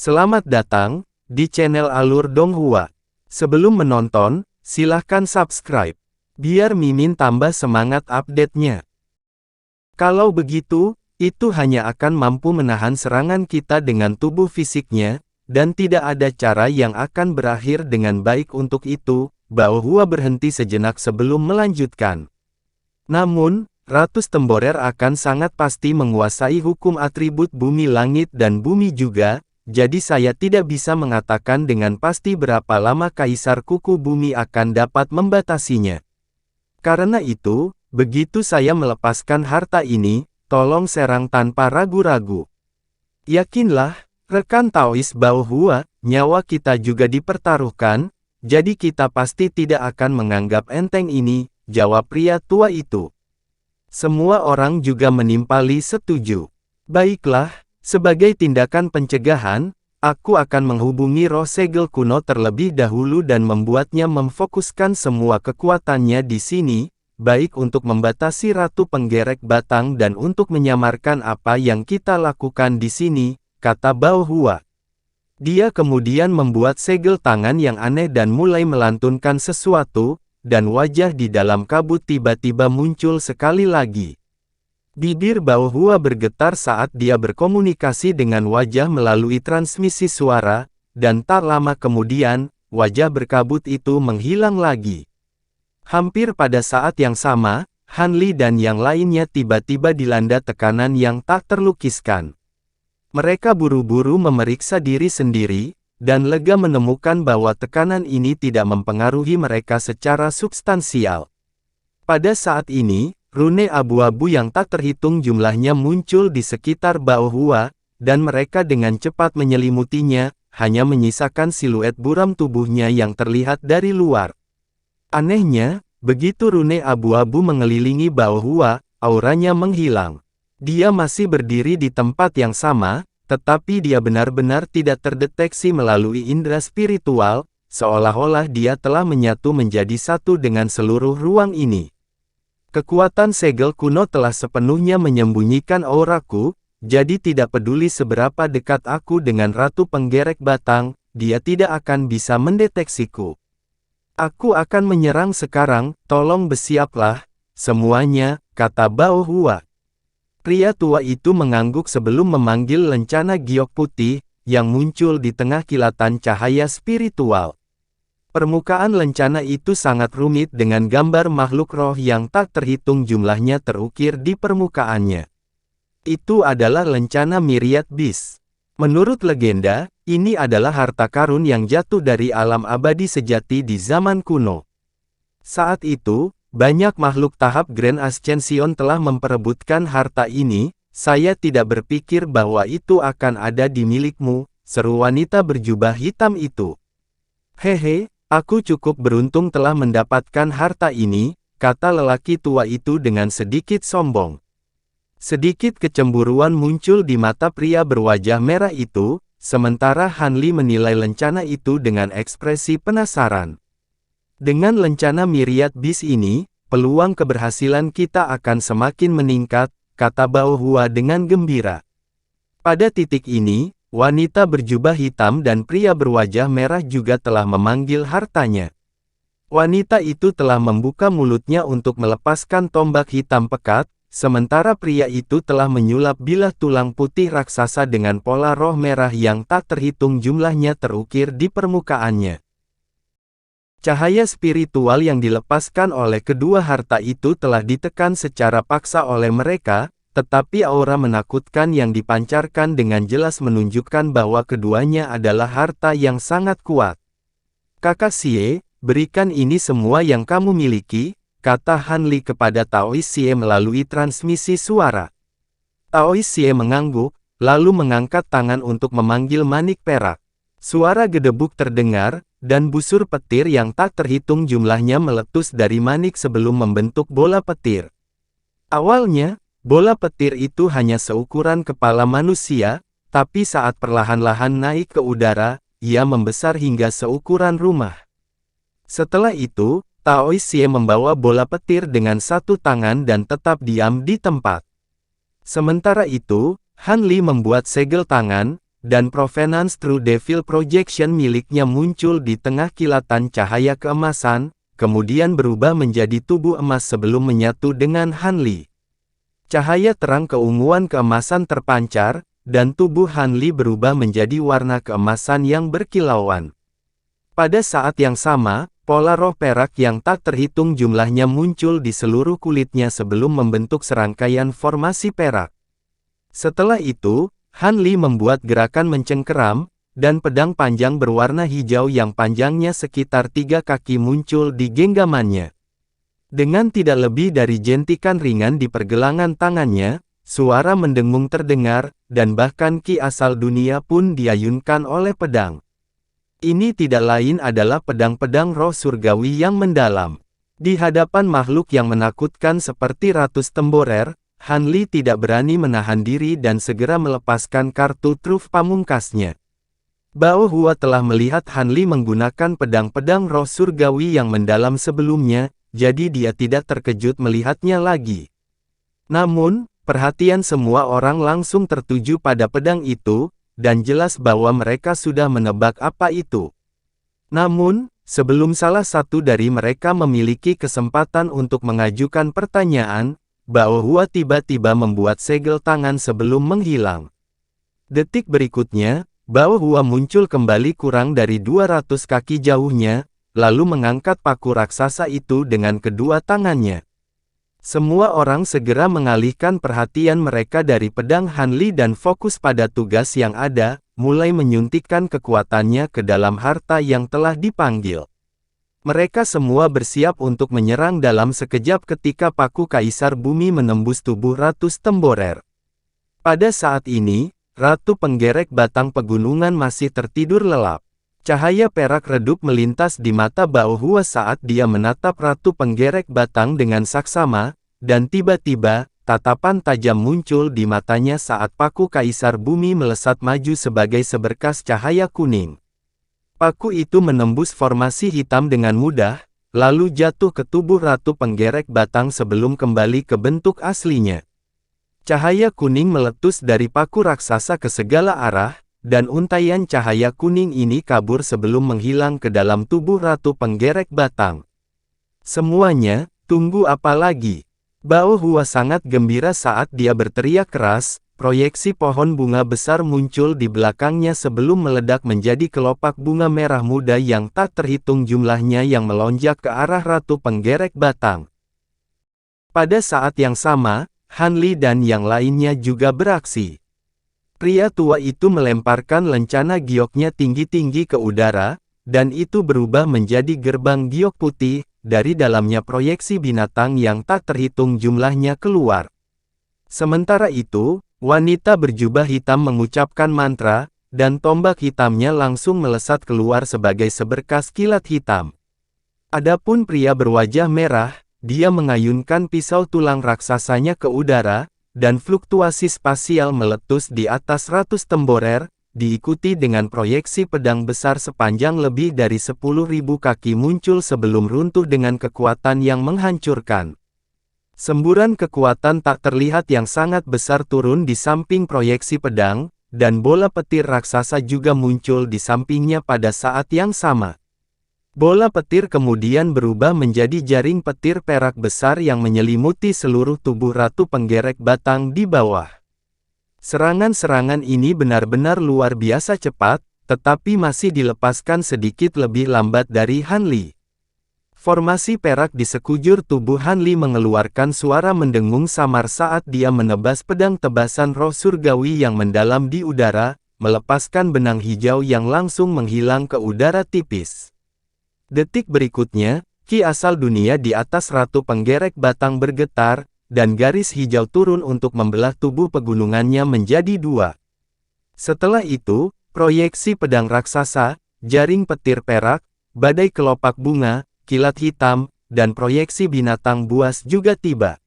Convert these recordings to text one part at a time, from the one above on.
Selamat datang di channel Alur Donghua. Sebelum menonton, silahkan subscribe, biar Mimin tambah semangat update-nya. Kalau begitu, itu hanya akan mampu menahan serangan kita dengan tubuh fisiknya, dan tidak ada cara yang akan berakhir dengan baik untuk itu. Bao Hua berhenti sejenak sebelum melanjutkan. Namun, Ratus Temborer akan sangat pasti menguasai hukum atribut bumi langit dan bumi juga, jadi saya tidak bisa mengatakan dengan pasti berapa lama Kaisar Kuku Bumi akan dapat membatasinya. Karena itu, begitu saya melepaskan harta ini, tolong serang tanpa ragu-ragu. Yakinlah, rekan Taois Bao Hua, nyawa kita juga dipertaruhkan, jadi kita pasti tidak akan menganggap enteng ini, jawab pria tua itu. Semua orang juga menimpali setuju. Baiklah, sebagai tindakan pencegahan, aku akan menghubungi roh segel kuno terlebih dahulu dan membuatnya memfokuskan semua kekuatannya di sini, baik untuk membatasi Ratu Penggerek Batang dan untuk menyamarkan apa yang kita lakukan di sini, kata Bao Hua. Dia kemudian membuat segel tangan yang aneh dan mulai melantunkan sesuatu, dan wajah di dalam kabut tiba-tiba muncul sekali lagi. Bibir Bao Hua bergetar saat dia berkomunikasi dengan wajah melalui transmisi suara, dan tak lama kemudian, wajah berkabut itu menghilang lagi. Hampir pada saat yang sama, Han Li dan yang lainnya tiba-tiba dilanda tekanan yang tak terlukiskan. Mereka buru-buru memeriksa diri sendiri, dan lega menemukan bahwa tekanan ini tidak mempengaruhi mereka secara substansial. Pada saat ini, rune abu-abu yang tak terhitung jumlahnya muncul di sekitar Bao Hua, dan mereka dengan cepat menyelimutinya, hanya menyisakan siluet buram tubuhnya yang terlihat dari luar. Anehnya, begitu rune abu-abu mengelilingi Bao Hua, auranya menghilang. Dia masih berdiri di tempat yang sama, tetapi dia benar-benar tidak terdeteksi melalui indera spiritual, seolah-olah dia telah menyatu menjadi satu dengan seluruh ruang ini. Kekuatan segel kuno telah sepenuhnya menyembunyikan auraku, jadi tidak peduli seberapa dekat aku dengan Ratu Penggerek Batang, dia tidak akan bisa mendeteksiku. Aku akan menyerang sekarang, tolong bersiaplah, semuanya, kata Bao Hua. Pria tua itu mengangguk sebelum memanggil lencana giok putih, yang muncul di tengah kilatan cahaya spiritual. Permukaan lencana itu sangat rumit dengan gambar makhluk roh yang tak terhitung jumlahnya terukir di permukaannya. Itu adalah lencana Myriad Beast. Menurut legenda, ini adalah harta karun yang jatuh dari alam abadi sejati di zaman kuno. Saat itu, banyak makhluk tahap Grand Ascension telah memperebutkan harta ini. Saya tidak berpikir bahwa itu akan ada di milikmu, seru wanita berjubah hitam itu. Hehe. Aku cukup beruntung telah mendapatkan harta ini, kata lelaki tua itu dengan sedikit sombong. Sedikit kecemburuan muncul di mata pria berwajah merah itu, sementara Han Li menilai lencana itu dengan ekspresi penasaran. Dengan lencana Myriad Beast ini, peluang keberhasilan kita akan semakin meningkat, kata Bao Hua dengan gembira. Pada titik ini, wanita berjubah hitam dan pria berwajah merah juga telah memanggil hartanya. Wanita itu telah membuka mulutnya untuk melepaskan tombak hitam pekat, sementara pria itu telah menyulap bilah tulang putih raksasa dengan pola roh merah yang tak terhitung jumlahnya terukir di permukaannya. Cahaya spiritual yang dilepaskan oleh kedua harta itu telah ditekan secara paksa oleh mereka, tetapi aura menakutkan yang dipancarkan dengan jelas menunjukkan bahwa keduanya adalah harta yang sangat kuat. Kakak Xie, berikan ini semua yang kamu miliki, kata Han Li kepada Taois Xie melalui transmisi suara. Taois Xie mengangguk, lalu mengangkat tangan untuk memanggil manik perak. Suara gedebuk terdengar, dan busur petir yang tak terhitung jumlahnya meletus dari manik sebelum membentuk bola petir. Awalnya, bola petir itu hanya seukuran kepala manusia, tapi saat perlahan-lahan naik ke udara, ia membesar hingga seukuran rumah. Setelah itu, Taois Xie membawa bola petir dengan satu tangan dan tetap diam di tempat. Sementara itu, Han Li membuat segel tangan, dan Provenance True Devil Projection miliknya muncul di tengah kilatan cahaya keemasan, kemudian berubah menjadi tubuh emas sebelum menyatu dengan Han Li. Cahaya terang keunguan keemasan terpancar, dan tubuh Han Li berubah menjadi warna keemasan yang berkilauan. Pada saat yang sama, pola roh perak yang tak terhitung jumlahnya muncul di seluruh kulitnya sebelum membentuk serangkaian formasi perak. Setelah itu, Han Li membuat gerakan mencengkeram, dan pedang panjang berwarna hijau yang panjangnya sekitar 3 kaki muncul di genggamannya. Dengan tidak lebih dari jentikan ringan di pergelangan tangannya, suara mendengung terdengar, dan bahkan ki asal dunia pun diayunkan oleh pedang. Ini tidak lain adalah pedang-pedang roh surgawi yang mendalam. Di hadapan makhluk yang menakutkan seperti Ratus Temborer, Han Li tidak berani menahan diri dan segera melepaskan kartu truf pamungkasnya. Bao Hua telah melihat Han Li menggunakan pedang-pedang roh surgawi yang mendalam sebelumnya, jadi dia tidak terkejut melihatnya lagi. Namun, perhatian semua orang langsung tertuju pada pedang itu, dan jelas bahwa mereka sudah menebak apa itu. Namun, sebelum salah satu dari mereka memiliki kesempatan untuk mengajukan pertanyaan, Bao Hua tiba-tiba membuat segel tangan sebelum menghilang. Detik berikutnya, Bao Hua muncul kembali kurang dari 200 kaki jauhnya, lalu mengangkat paku raksasa itu dengan kedua tangannya. Semua orang segera mengalihkan perhatian mereka dari pedang Han Li dan fokus pada tugas yang ada, mulai menyuntikkan kekuatannya ke dalam harta yang telah dipanggil. Mereka semua bersiap untuk menyerang dalam sekejap ketika paku Kaisar Bumi menembus tubuh Ratus Temborer. Pada saat ini, Ratu Penggerek Batang Pegunungan masih tertidur lelap. Cahaya perak redup melintas di mata Bao Hua saat dia menatap Ratu Penggerek Batang dengan saksama, dan tiba-tiba, tatapan tajam muncul di matanya saat paku Kaisar Bumi melesat maju sebagai seberkas cahaya kuning. Paku itu menembus formasi hitam dengan mudah, lalu jatuh ke tubuh Ratu Penggerek Batang sebelum kembali ke bentuk aslinya. Cahaya kuning meletus dari paku raksasa ke segala arah, dan untaian cahaya kuning ini kabur sebelum menghilang ke dalam tubuh Ratu Penggerek Batang. Semuanya, tunggu apa lagi? Bao Hua sangat gembira saat dia berteriak keras. Proyeksi pohon bunga besar muncul di belakangnya sebelum meledak menjadi kelopak bunga merah muda yang tak terhitung jumlahnya yang melonjak ke arah Ratu Penggerek Batang. Pada saat yang sama, Han Li dan yang lainnya juga beraksi. Pria tua itu melemparkan lencana gioknya tinggi-tinggi ke udara, dan itu berubah menjadi gerbang giok putih, dari dalamnya proyeksi binatang yang tak terhitung jumlahnya keluar. Sementara itu, wanita berjubah hitam mengucapkan mantra, dan tombak hitamnya langsung melesat keluar sebagai seberkas kilat hitam. Adapun pria berwajah merah, dia mengayunkan pisau tulang raksasanya ke udara, dan fluktuasi spasial meletus di atas Ratus Temborer, diikuti dengan proyeksi pedang besar sepanjang lebih dari 10.000 kaki muncul sebelum runtuh dengan kekuatan yang menghancurkan. Semburan kekuatan tak terlihat yang sangat besar turun di samping proyeksi pedang, dan bola petir raksasa juga muncul di sampingnya pada saat yang sama. Bola petir kemudian berubah menjadi jaring petir perak besar yang menyelimuti seluruh tubuh Ratu Penggerek Batang di bawah. Serangan-serangan ini benar-benar luar biasa cepat, tetapi masih dilepaskan sedikit lebih lambat dari Han Li. Formasi perak di sekujur tubuh Han Li mengeluarkan suara mendengung samar saat dia menebas pedang tebasan roh surgawi yang mendalam di udara, melepaskan benang hijau yang langsung menghilang ke udara tipis. Detik berikutnya, ki asal dunia di atas Ratu Penggerek Batang bergetar, dan garis hijau turun untuk membelah tubuh pegunungannya menjadi dua. Setelah itu, proyeksi pedang raksasa, jaring petir perak, badai kelopak bunga, kilat hitam, dan proyeksi binatang buas juga tiba.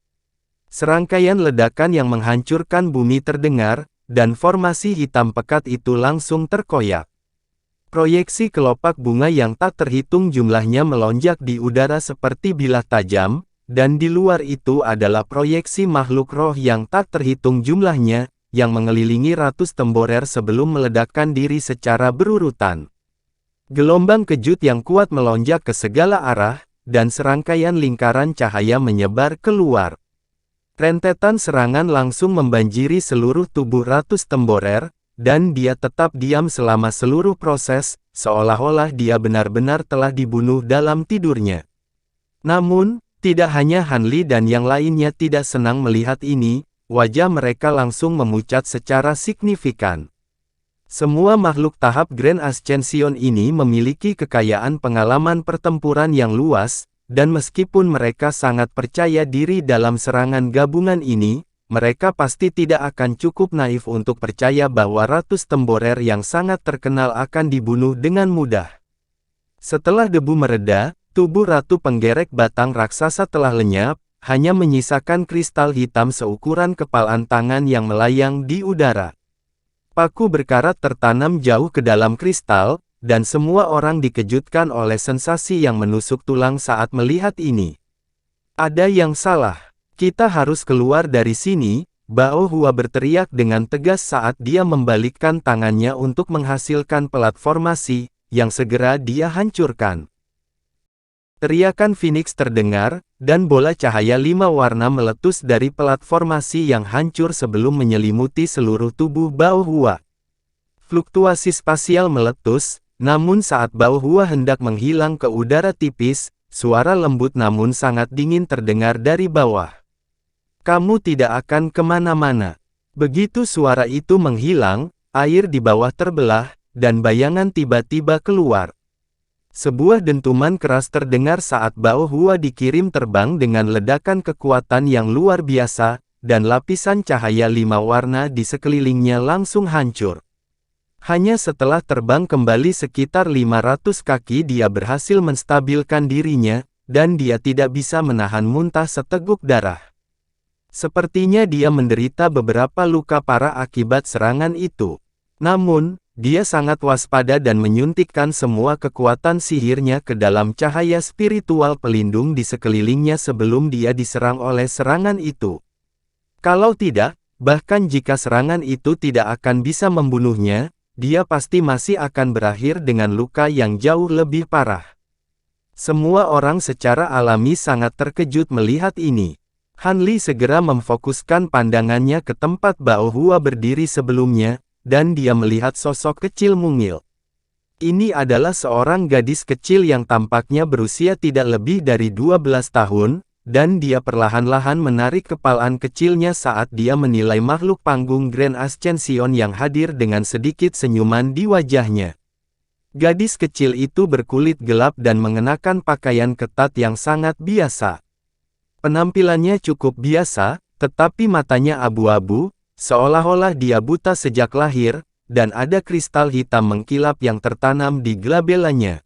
Serangkaian ledakan yang menghancurkan bumi terdengar, dan formasi hitam pekat itu langsung terkoyak. Proyeksi kelopak bunga yang tak terhitung jumlahnya melonjak di udara seperti bilah tajam, dan di luar itu adalah proyeksi makhluk roh yang tak terhitung jumlahnya, yang mengelilingi ratus temborer sebelum meledakkan diri secara berurutan. Gelombang kejut yang kuat melonjak ke segala arah, dan serangkaian lingkaran cahaya menyebar keluar. Rentetan serangan langsung membanjiri seluruh tubuh ratus temborer, dan dia tetap diam selama seluruh proses, seolah-olah dia benar-benar telah dibunuh dalam tidurnya. Namun, tidak hanya Han Li dan yang lainnya tidak senang melihat ini, wajah mereka langsung memucat secara signifikan. Semua makhluk tahap Grand Ascension ini memiliki kekayaan pengalaman pertempuran yang luas, dan meskipun mereka sangat percaya diri dalam serangan gabungan ini, mereka pasti tidak akan cukup naif untuk percaya bahwa ratus temborer yang sangat terkenal akan dibunuh dengan mudah. Setelah debu mereda, tubuh Ratu Penggerek Batang Raksasa telah lenyap, hanya menyisakan kristal hitam seukuran kepalan tangan yang melayang di udara. Paku berkarat tertanam jauh ke dalam kristal, dan semua orang dikejutkan oleh sensasi yang menusuk tulang saat melihat ini. Ada yang salah. Kita harus keluar dari sini, Bao Hua berteriak dengan tegas saat dia membalikkan tangannya untuk menghasilkan platformasi, yang segera dia hancurkan. Teriakan Phoenix terdengar, dan bola cahaya 5 warna meletus dari platformasi yang hancur sebelum menyelimuti seluruh tubuh Bao Hua. Fluktuasi spasial meletus, namun saat Bao Hua hendak menghilang ke udara tipis, suara lembut namun sangat dingin terdengar dari bawah. Kamu tidak akan kemana-mana. Begitu suara itu menghilang, air di bawah terbelah, dan bayangan tiba-tiba keluar. Sebuah dentuman keras terdengar saat Bao Hua dikirim terbang dengan ledakan kekuatan yang luar biasa, dan lapisan cahaya 5 warna di sekelilingnya langsung hancur. Hanya setelah terbang kembali sekitar 500 kaki dia berhasil menstabilkan dirinya, dan dia tidak bisa menahan muntah seteguk darah. Sepertinya dia menderita beberapa luka parah akibat serangan itu. Namun, dia sangat waspada dan menyuntikkan semua kekuatan sihirnya ke dalam cahaya spiritual pelindung di sekelilingnya sebelum dia diserang oleh serangan itu. Kalau tidak, bahkan jika serangan itu tidak akan bisa membunuhnya, dia pasti masih akan berakhir dengan luka yang jauh lebih parah. Semua orang secara alami sangat terkejut melihat ini. Han Li segera memfokuskan pandangannya ke tempat Bao Hua berdiri sebelumnya, dan dia melihat sosok kecil mungil. Ini adalah seorang gadis kecil yang tampaknya berusia tidak lebih dari 12 tahun, dan dia perlahan-lahan menarik kepalan kecilnya saat dia menilai makhluk panggung Grand Ascension yang hadir dengan sedikit senyuman di wajahnya. Gadis kecil itu berkulit gelap dan mengenakan pakaian ketat yang sangat biasa. Penampilannya cukup biasa, tetapi matanya abu-abu, seolah-olah dia buta sejak lahir, dan ada kristal hitam mengkilap yang tertanam di glabelanya.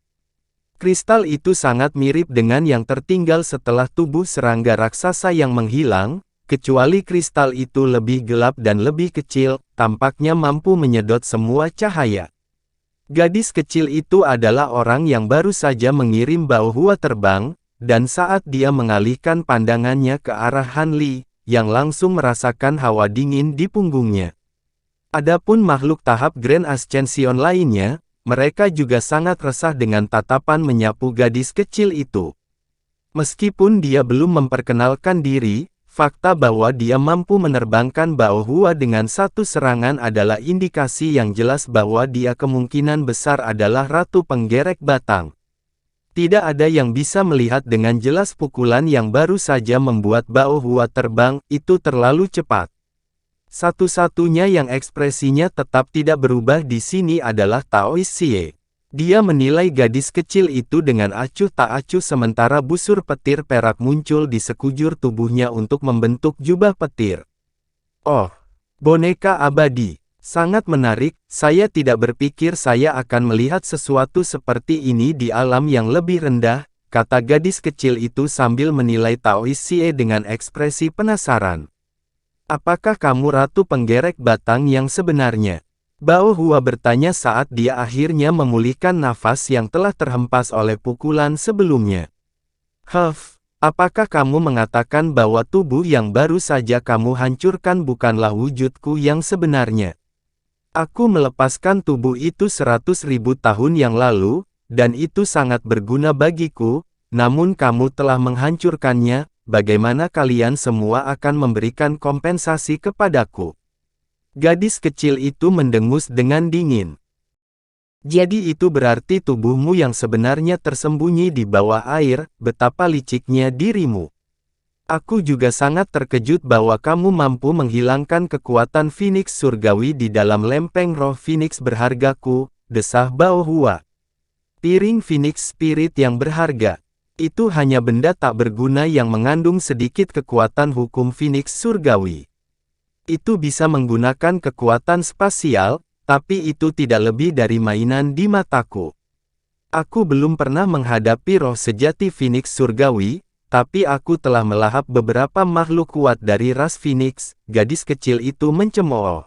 Kristal itu sangat mirip dengan yang tertinggal setelah tubuh serangga raksasa yang menghilang, kecuali kristal itu lebih gelap dan lebih kecil, tampaknya mampu menyedot semua cahaya. Gadis kecil itu adalah orang yang baru saja mengirim Bao Hua terbang, dan saat dia mengalihkan pandangannya ke arah Han Li, yang langsung merasakan hawa dingin di punggungnya. Adapun makhluk tahap Grand Ascension lainnya, mereka juga sangat resah dengan tatapan menyapu gadis kecil itu. Meskipun dia belum memperkenalkan diri, fakta bahwa dia mampu menerbangkan Bao Hua dengan satu serangan adalah indikasi yang jelas bahwa dia kemungkinan besar adalah Ratu Penggerek Batang. Tidak ada yang bisa melihat dengan jelas pukulan yang baru saja membuat Bao Hua terbang, itu terlalu cepat. Satu-satunya yang ekspresinya tetap tidak berubah di sini adalah Taois Xie. Dia menilai gadis kecil itu dengan acuh tak acuh sementara busur petir perak muncul di sekujur tubuhnya untuk membentuk jubah petir. Oh, boneka abadi. Sangat menarik, saya tidak berpikir saya akan melihat sesuatu seperti ini di alam yang lebih rendah, kata gadis kecil itu sambil menilai Taois Xie dengan ekspresi penasaran. Apakah kamu Ratu Penggerek Batang yang sebenarnya? Bao Hua bertanya saat dia akhirnya memulihkan nafas yang telah terhempas oleh pukulan sebelumnya. Apakah kamu mengatakan bahwa tubuh yang baru saja kamu hancurkan bukanlah wujudku yang sebenarnya? Aku melepaskan tubuh itu 100.000 tahun yang lalu, dan itu sangat berguna bagiku, namun kamu telah menghancurkannya. Bagaimana kalian semua akan memberikan kompensasi kepadaku? Gadis kecil itu mendengus dengan dingin. Jadi itu berarti tubuhmu yang sebenarnya tersembunyi di bawah air, betapa liciknya dirimu. Aku juga sangat terkejut bahwa kamu mampu menghilangkan kekuatan Phoenix surgawi di dalam lempeng roh Phoenix berhargaku, desah Bao Hua. Piring Phoenix Spirit yang berharga. Itu hanya benda tak berguna yang mengandung sedikit kekuatan hukum Phoenix surgawi. Itu bisa menggunakan kekuatan spasial, tapi itu tidak lebih dari mainan di mataku. Aku belum pernah menghadapi roh sejati Phoenix surgawi, tapi aku telah melahap beberapa makhluk kuat dari ras Phoenix. Gadis kecil itu mencemooh.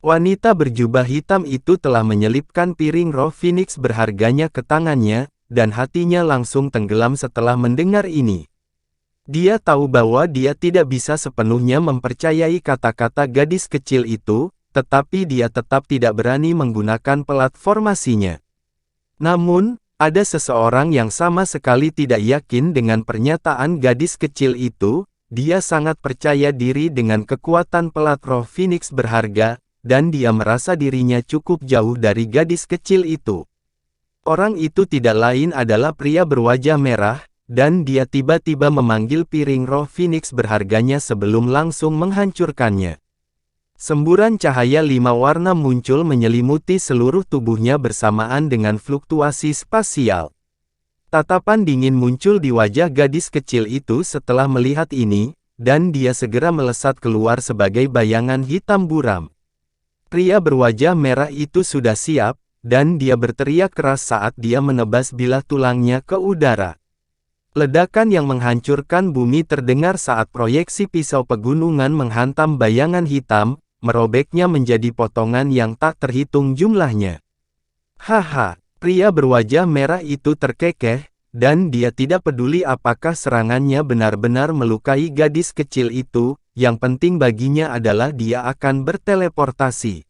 Wanita berjubah hitam itu telah menyelipkan piring roh Phoenix berharganya ke tangannya, dan hatinya langsung tenggelam setelah mendengar ini. Dia tahu bahwa dia tidak bisa sepenuhnya mempercayai kata-kata gadis kecil itu, tetapi dia tetap tidak berani menggunakan pelat formasinya. Namun, ada seseorang yang sama sekali tidak yakin dengan pernyataan gadis kecil itu. Dia sangat percaya diri dengan kekuatan pelat roh Phoenix berharga, dan dia merasa dirinya cukup jauh dari gadis kecil itu. Orang itu tidak lain adalah pria berwajah merah, dan dia tiba-tiba memanggil piring roh Phoenix berharganya sebelum langsung menghancurkannya. Semburan cahaya 5 warna muncul menyelimuti seluruh tubuhnya bersamaan dengan fluktuasi spasial. Tatapan dingin muncul di wajah gadis kecil itu setelah melihat ini, dan dia segera melesat keluar sebagai bayangan hitam buram. Pria berwajah merah itu sudah siap, dan dia berteriak keras saat dia menebas bilah tulangnya ke udara. Ledakan yang menghancurkan bumi terdengar saat proyeksi pisau pegunungan menghantam bayangan hitam, merobeknya menjadi potongan yang tak terhitung jumlahnya. Haha, pria berwajah merah itu terkekeh, dan dia tidak peduli apakah serangannya benar-benar melukai gadis kecil itu, yang penting baginya adalah dia akan berteleportasi.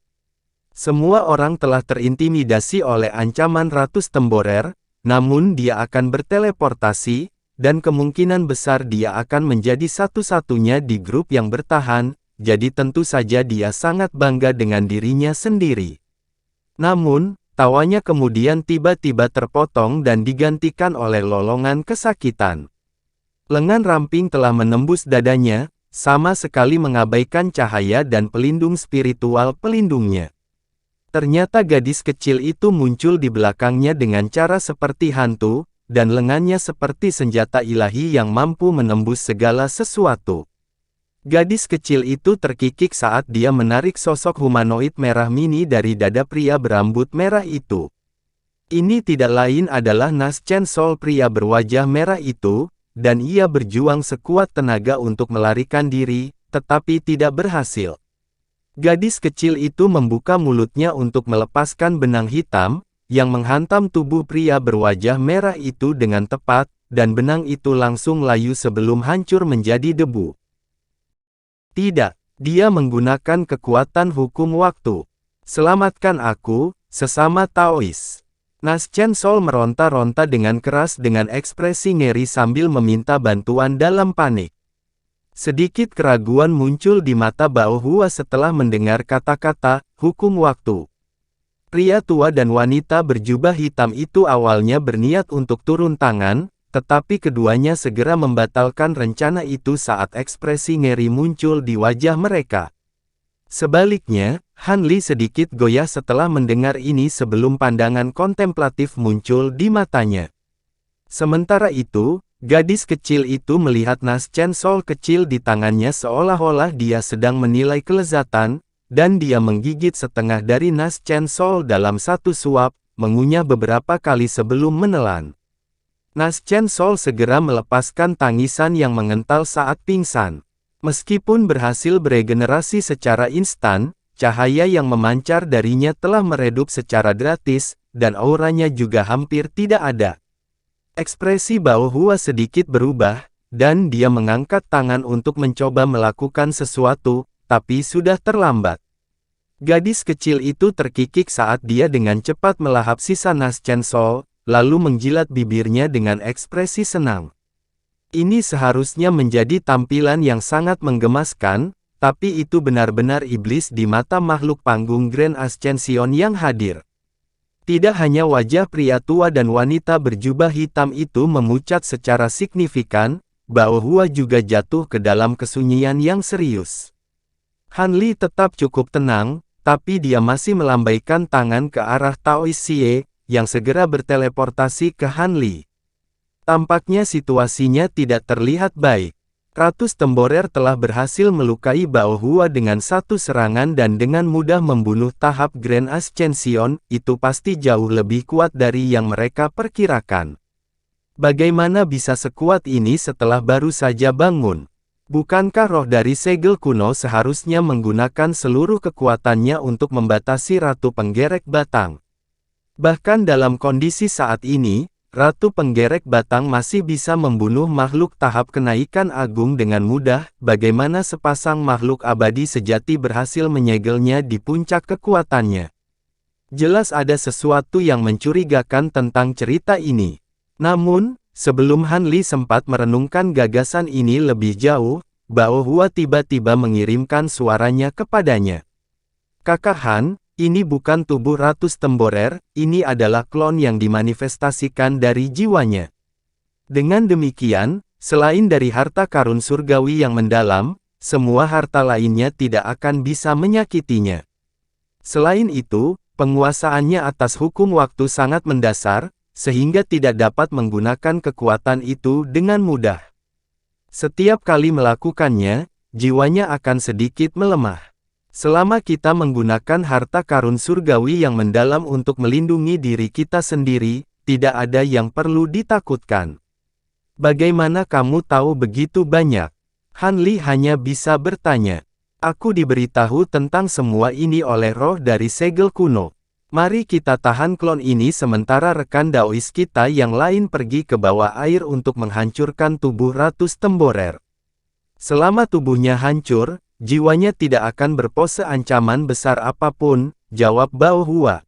Semua orang telah terintimidasi oleh ancaman ratus temborer, namun dia akan berteleportasi, dan kemungkinan besar dia akan menjadi satu-satunya di grup yang bertahan, jadi tentu saja dia sangat bangga dengan dirinya sendiri. Namun, tawanya kemudian tiba-tiba terpotong dan digantikan oleh lolongan kesakitan. Lengan ramping telah menembus dadanya, sama sekali mengabaikan cahaya dan pelindung spiritual pelindungnya. Ternyata gadis kecil itu muncul di belakangnya dengan cara seperti hantu, dan lengannya seperti senjata ilahi yang mampu menembus segala sesuatu. Gadis kecil itu terkikik saat dia menarik sosok humanoid merah mini dari dada pria berambut merah itu. Ini tidak lain adalah Nas Chen Sol pria berwajah merah itu, dan ia berjuang sekuat tenaga untuk melarikan diri, tetapi tidak berhasil. Gadis kecil itu membuka mulutnya untuk melepaskan benang hitam, yang menghantam tubuh pria berwajah merah itu dengan tepat, dan benang itu langsung layu sebelum hancur menjadi debu. Tidak, dia menggunakan kekuatan hukum waktu. Selamatkan aku, sesama Taois. Nas Chen Sol meronta-ronta dengan keras dengan ekspresi ngeri sambil meminta bantuan dalam panik. Sedikit keraguan muncul di mata Bao Hua setelah mendengar kata-kata, hukum waktu. Pria tua dan wanita berjubah hitam itu awalnya berniat untuk turun tangan, tetapi keduanya segera membatalkan rencana itu saat ekspresi ngeri muncul di wajah mereka. Sebaliknya, Han Li sedikit goyah setelah mendengar ini sebelum pandangan kontemplatif muncul di matanya. Sementara itu, gadis kecil itu melihat Nas Chen Sol kecil di tangannya seolah-olah dia sedang menilai kelezatan, dan dia menggigit setengah dari Nas Chen Sol dalam satu suap, mengunyah beberapa kali sebelum menelan. Nas Chen Sol segera melepaskan tangisan yang mengental saat pingsan. Meskipun berhasil beregenerasi secara instan, cahaya yang memancar darinya telah meredup secara gratis, dan auranya juga hampir tidak ada. Ekspresi Bao Hua sedikit berubah, dan dia mengangkat tangan untuk mencoba melakukan sesuatu, tapi sudah terlambat. Gadis kecil itu terkikik saat dia dengan cepat melahap sisa nas chainsaw, lalu menjilat bibirnya dengan ekspresi senang. Ini seharusnya menjadi tampilan yang sangat menggemaskan, tapi itu benar-benar iblis di mata makhluk panggung Grand Ascension yang hadir. Tidak hanya wajah pria tua dan wanita berjubah hitam itu memucat secara signifikan, Bao Hua juga jatuh ke dalam kesunyian yang serius. Han Li tetap cukup tenang, tapi dia masih melambaikan tangan ke arah Tao Xie, yang segera berteleportasi ke Han Li. Tampaknya situasinya tidak terlihat baik. Ratus Temborer telah berhasil melukai Bao Hua dengan satu serangan dan dengan mudah membunuh tahap Grand Ascension, itu pasti jauh lebih kuat dari yang mereka perkirakan. Bagaimana bisa sekuat ini setelah baru saja bangun? Bukankah roh dari segel kuno seharusnya menggunakan seluruh kekuatannya untuk membatasi Ratu Penggerek Batang? Bahkan dalam kondisi saat ini, Ratu Penggerek Batang masih bisa membunuh makhluk tahap kenaikan agung dengan mudah, bagaimana sepasang makhluk abadi sejati berhasil menyegelnya di puncak kekuatannya. Jelas ada sesuatu yang mencurigakan tentang cerita ini. Namun, sebelum Han Li sempat merenungkan gagasan ini lebih jauh, Bao Hua tiba-tiba mengirimkan suaranya kepadanya. "Kakak Han, ini bukan tubuh Ratus Temborer, ini adalah klon yang dimanifestasikan dari jiwanya." Dengan demikian, selain dari harta karun surgawi yang mendalam, semua harta lainnya tidak akan bisa menyakitinya. Selain itu, penguasaannya atas hukum waktu sangat mendasar, sehingga tidak dapat menggunakan kekuatan itu dengan mudah. Setiap kali melakukannya, jiwanya akan sedikit melemah. Selama kita menggunakan harta karun surgawi yang mendalam untuk melindungi diri kita sendiri, tidak ada yang perlu ditakutkan. Bagaimana kamu tahu begitu banyak? Han Li hanya bisa bertanya. Aku diberitahu tentang semua ini oleh roh dari segel kuno. Mari kita tahan klon ini sementara rekan Daois kita yang lain pergi ke bawah air untuk menghancurkan tubuh Ratus Temborer. Selama tubuhnya hancur, jiwanya tidak akan berpose ancaman besar apapun, jawab Bao Hua.